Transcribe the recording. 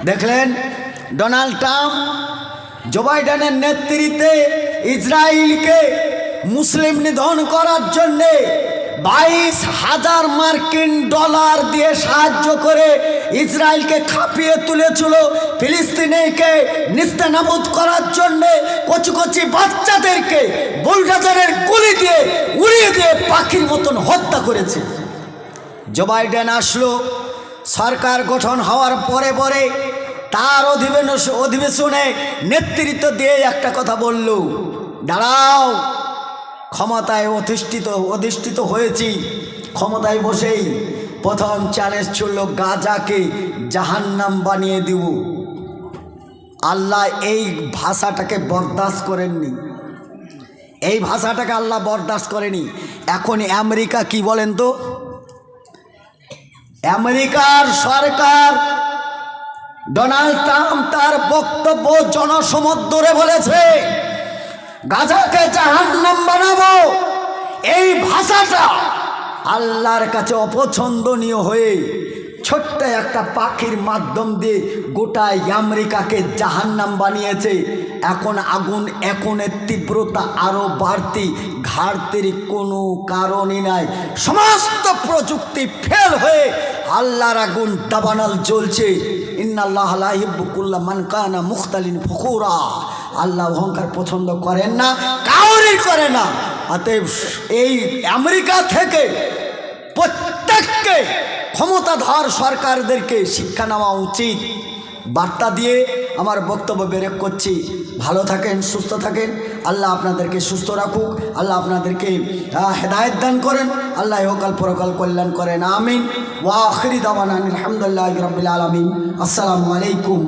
দেখলেন Donald Trump জো বাইডেনের নেতৃত্বে ইসরায়েলকে মুসলিম নিধন করার জন্যে 22,000 মার্কিন ডলার দিয়ে সাহায্য করে ইসরায়েলকে খাপিয়ে তুলেছিল। ফিলিস্তিনিকে নিস্তানাবুদ করার জন্যে কচি কচি বাচ্চাদেরকে বুলডোজারের গুলি দিয়ে উড়িয়ে দিয়ে পাখির মতন হত্যা করেছে। জো বাইডেন আসলো, সরকার গঠন হওয়ার পরে পরে তার অধিবেশনে নেতৃত্ব দিয়ে একটা কথা বলল, দাঁড়াও, ক্ষমতায় অধিষ্ঠিত হয়েছি, ক্ষমতায় বসেই প্রথম চ্যালেঞ্জ ছিল গাজাকে জাহান্নাম বানিয়ে দিব। আল্লাহ এই ভাষাটাকে বরদাস্ত করেননি, এই ভাষাটাকে আল্লাহ বরদাস্ত করেনি। এখন আমেরিকা কি বলেন তো? আমেরিকার সরকার ডোনাল্ড ট্রাম্প তার বক্তব্য জনসমুদ্রে বলেছে গাজাকে জাহান্নাম বানাবো। এই ভাষাটা আল্লাহর কাছে অপছন্দনীয় হয়ে ছোট্ট একটা পাখির মাধ্যম দিয়ে গোটা আমেরিকাকে জাহান্নাম বানিয়েছে। এখন আগুন এখনের তীব্রতা আরও বাড়তি, ঘাটতির কোনো কারণই নাই। সমস্ত প্রযুক্তি ফেল হয়ে আল্লাহর আগুন দাবানল জ্বলছে। ইন্নাল্লাহ লা ইউহিব্বু কুল্লা মান কানা মুখতালিন ফখুরা। আল্লাহ অহংকার পছন্দ করেন না, কাউরই করে না। অতএব এই আমেরিকা থেকে প্রত্যেককে ক্ষমতাধর সরকারদেরকে শিক্ষা নেওয়া উচিত। বার্তা দিয়ে আমার বক্তব্য বেরেক করছি। ভালো থাকেন, সুস্থ থাকেন, আল্লাহ আপনাদেরকে সুস্থ রাখুক, আল্লাহ আপনাদেরকে হেদায়েত দান করেন, আল্লাহ ইহকাল পরকাল কল্যাণ করেন, আমিন। ওয়া আখিরি দাওয়ানা আলহামদুলিল্লাহি রাব্বিল আলামিন। আসসালামু আলাইকুম।